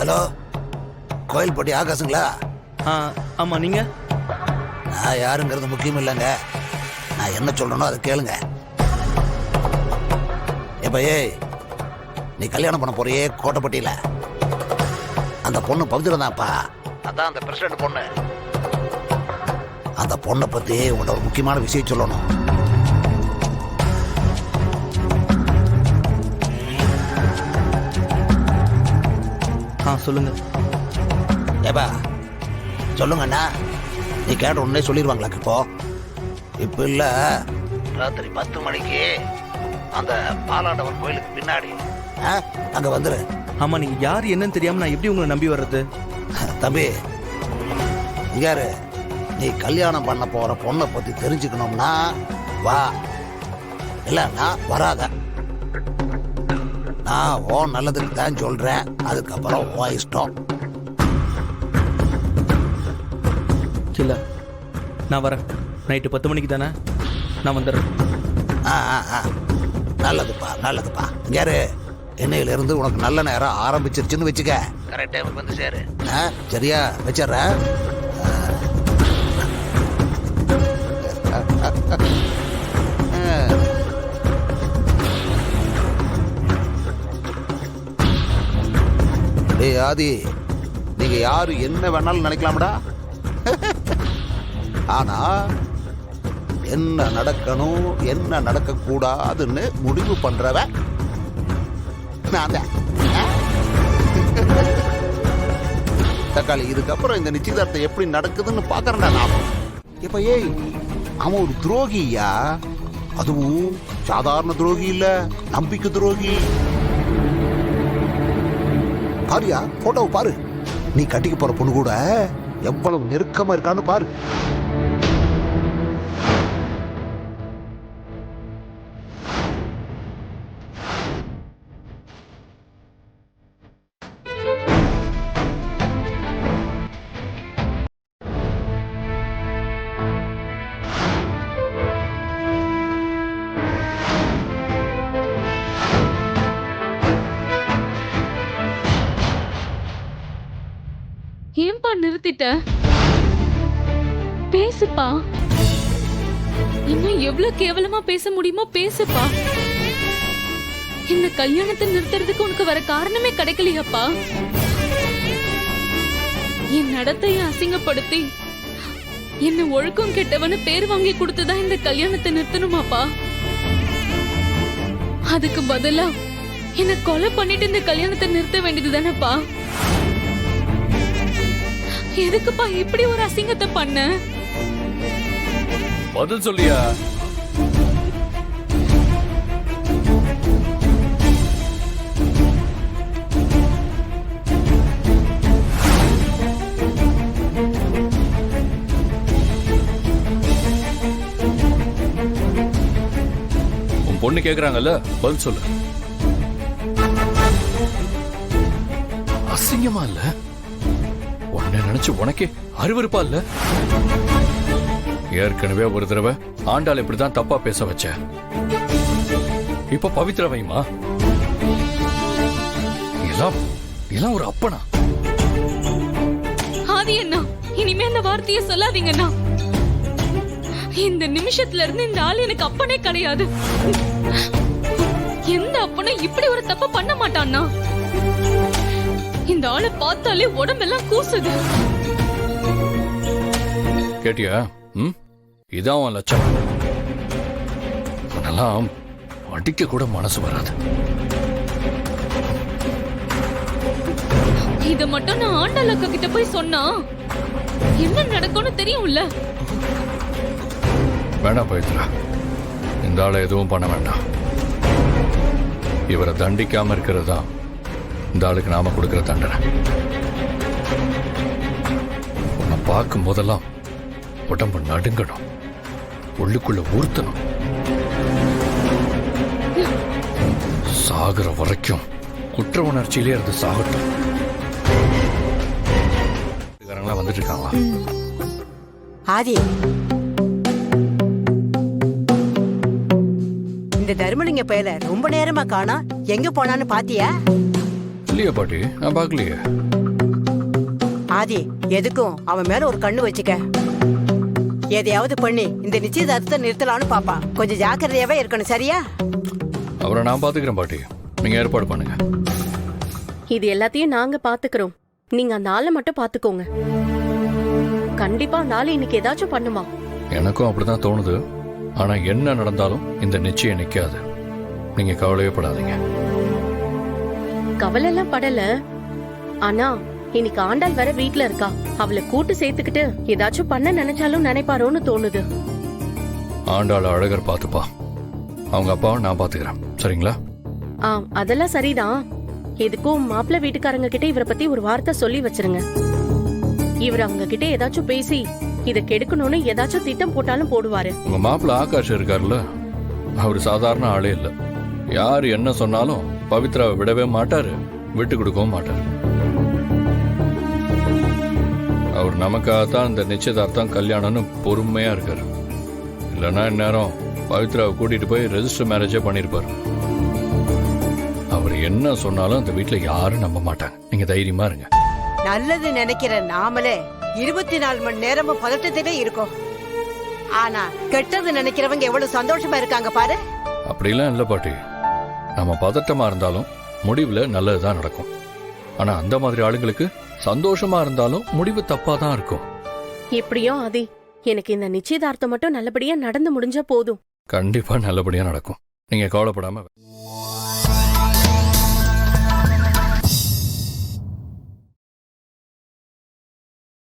Hello, Kovilpatti ஆகாசுங்களா? ஆமாம். நீங்கள்? நான் யாருங்கிறது முக்கியம் இல்லைங்க. நான் என்ன சொல்கிறேனோ அதை கேளுங்க. எப்ப ஏய், நீ கல்யாணம் பண்ண போறியே கோட்டைப்பட்டியில், அந்த பொண்ணு பவித்ரா தான்ப்பா. அதான் அந்த பிரசிடண்ட் பொண்ணு. அந்த பொண்ணை பற்றி உங்களோட ஒரு முக்கியமான விஷயம் சொல்லணும். சொல்லுங்க. ஏப்பா சொல்லுங்கண்ணா. நீ கேட்ட உடனே சொல்லிடுவாங்களா? இப்போ இல்லை, ராத்திரி 10 மணிக்கு அந்த பாலாண்டவர் கோயிலுக்கு பின்னாடி அங்கே வந்துரு. ஆமாம், நீங்கள் யார் என்னன்னு தெரியாமல் நான் எப்படி உங்களை நம்பி வர்றது? தம்பி யாரு, நீ கல்யாணம் பண்ண போற பொண்ணை பத்தி தெரிஞ்சுக்கணும்னா வா, இல்லைன்னா வராத. நான் ஓ நல்லதுக்கு தான் சொல்றேன், அதுக்கப்புறம் ஓ இஷ்டம். இல்லை, நான் வரேன். நைட்டு 10 மணிக்கு தானே, நான் வந்துடுறேன். நல்லதுப்பா நல்லதுப்பா. யாரு, என்னையிலிருந்து உனக்கு நல்ல நேரம் ஆரம்பிச்சிருச்சுன்னு வச்சுக்க. கரெக்ட் டைமுக்கு வந்து சேரு. சரியா? வச்சிடுறேன். டேய் ஆதி, நீங்க யாரு என்ன வேணாலும் நினைக்கலாம்டா. ஆனா என்ன நடக்கணும் என்ன நடக்க கூடாதுன்னு முடிவு பண்றவன் நான் தான். தக்காளி, இதுக்கப்புறம் இந்த நிச்சயதார்த்தம் எப்படி நடக்குதுன்னு பாக்குறேன்டா நான். இப்ப ஏய், அவன் ஒரு துரோகியா, அதுவும் சாதாரண துரோகி இல்ல, நம்பிக்கை துரோகி. பாரியா, போட்டோவை பாரு. நீ கட்டிக்க போற பொண்ணு கூட எவ்வளவு நெருக்கமா இருக்கான்னு பாரு. ஏன்பா நிறுத்திட்ட? பேசுப்பா. இன்னும் எவ்வளவு கேவலமா பேச முடியுமோ பேசுப்பா. இந்த கல்யாணத்தை நிறுத்துறதுக்கு உனக்கு வர காரணமே கிடைக்கலையாப்பா? என் நடத்தையை அசிங்கப்படுத்தி என்ன ஒழுக்கம் கெட்டவனு பேர் வாங்கி கொடுத்துதான் இந்த கல்யாணத்தை நிறுத்தணுமாப்பா? அதுக்கு பதிலா என்ன கொலை பண்ணிட்டு இந்த கல்யாணத்தை நிறுத்த வேண்டியது தானேப்பா? எதுக்குப்பா இப்படி ஒரு அசிங்கத்தை பண்ண? பதில் சொல்லியா? உன் பொண்ணு கேக்குறாங்கல்ல, பதில் சொல்லு. அசிங்கமா இல்ல? உன்னை நினைச்சு உனக்கே அருவருப்பா இல்ல? ஏற்கனவே ஒரு தடவை ஆண்டாள் இப்படிதான் தப்பா பேச வச்ச. இப்ப பவித்ராவையுமா? எல்லாம் ஒரு அப்பனா? ஆதி அண்ணா, இனிமே அந்த வார்த்தையை சொல்லாதீங்கண்ணா. இந்த நிமிஷத்துல இருந்து இந்த ஆள் எனக்கு அப்பனே கிடையாது. எந்த அப்பனும் இப்படி ஒரு தப்பு பண்ண மாட்டான்னா. இந்த ஆளை பார்த்தாலே உடம்பெல்லாம் கூசுது. கேட்டியா? இதான் உன் லட்சணம். உன்னெல்லாம் அடிக்க கூட மனசு வராது. இத மட்டும் நான் ஆண்டாள் அக்கா கிட்ட போய் சொன்னா என்ன நடக்கும்னு தெரியும்ல? வேண்டாம் பவித்ரா, இந்த ஆளை எதுவும் பண்ண வேண்டாம். இவரை தண்டிக்காம இருக்கிறதா இந்த ஆளுக்கு நாம கொடுக்கிற தண்டனை. உன்னை பார்க்கும் போதெல்லாம் உடம்பு நடுங்கணும், உள்ளுக்குள்ள ஊர்த்தணும். சாகுற வரைக்கும் குற்ற உணர்ச்சியிலே இருந்து சாகட்டும். வந்துட்டு இருக்காங்களா? ஆதி, இந்த தர்மலிங்க பயல ரொம்ப நேரமா காணோம். எங்க போனான்னு பாத்தியா? இல்லையா பாட்டி, நான் பார்க்கலையே. ஆதி எதுக்கும் அவன் மேல ஒரு கண்ணு வச்சுக்க. எதையாவது பண்ணி இந்த நிச்சயதார்த்தத்தை நிறுத்தலாம்னு பாப்பா. கொஞ்சம் ஜாக்கிரதையாவே இருக்கணும், சரியா? அவரை நான் பாத்துக்கிறேன் பாட்டி, நீங்க ஏற்பாடு பண்ணுங்க. இது எல்லாத்தையும் நாங்க பாத்துக்கிறோம். நீங்க அந்த ஆளை மட்டும் பாத்துக்கோங்க. கண்டிப்பா அந்த ஆளு இன்னைக்கு ஏதாச்சும் பண்ணுமா? எனக்கும் அப்படிதான் தோணுது. ஆனா என்ன நடந்தாலும் இந்த நிச்சயம் நிக்காது. நீங்க கவலையே படாதீங்க. கவலை எல்லாம் படல. ஆனா இன்னைக்கு ஆண்டாள் வேற வீட்ல இருக்கா. அவளை கூட்டு சேர்த்துக்கிட்டு ஏதாச்சும் பண்ண நினைச்சாலும் நினைப்பாரோன்னு தோணுது. ஆண்டாள் அழகர் பாத்துப்பா. அவங்க அப்பாவை நான் பாத்துக்கிறேன், சரிங்களா? அதெல்லாம் சரிதான். எதுக்கும் மாப்பிள்ளை வீட்டுக்காரங்க கிட்ட இவரை பத்தி ஒரு வார்த்தை சொல்லி வச்சிருங்க. இவர் அவங்க கிட்ட ஏதாச்சும் பேசி இத கெடுக்கணும்னு ஏதாச்சும் திட்டம் போட்டாலும் போடுவாரு. உங்க மாப்பிள்ள ஆகாஷ் இருக்காருல்ல, அவர் சாதாரண ஆளே இல்ல. யார் என்ன சொன்னாலும் பவித்ராவை விடவே மாட்டாரு, விட்டு கொடுக்கவும் மாட்டாரு. அவர் நமக்காகத்தான் இந்த நிச்சயதார்த்தம் கல்யாணம்னு பொறுமையா இருக்காரு. இல்லைன்னா இந்நேரம் பவித்ராவை கூட்டிட்டு போய் ரெஜிஸ்டர் மேரேஜே பண்ணிருப்பாரு. அவர் என்ன சொன்னாலும் அந்த வீட்டுல யாரும் நம்ப மாட்டாங்க. நீங்க தைரியமா இருங்க. நல்லது நினைக்கிற நாமளே 24 மணி நேரமும் பதட்டத்திலே இருக்கோம். ஆனா கெட்டது நினைக்கிறவங்க எவ்வளவு சந்தோஷமா இருக்காங்க பாரு. அப்படிலாம் இல்ல பாட்டி. நம்ம பதட்டமா இருந்தாலும் முடிவுல நல்லதுதான் நடக்கும். ஆனா அந்த மாதிரி ஆளுங்களுக்கு சந்தோஷமா இருந்தாலும் முடிவு தப்பா தான் இருக்கும். எப்படியோ ஆதி, எனக்கு இந்த நிச்சயதார்த்தம் மட்டும் நல்லபடியா நடந்து முடிஞ்சா போதும். கண்டிப்பா நல்லபடியா நடக்கும். நீங்க கவலைப்படாம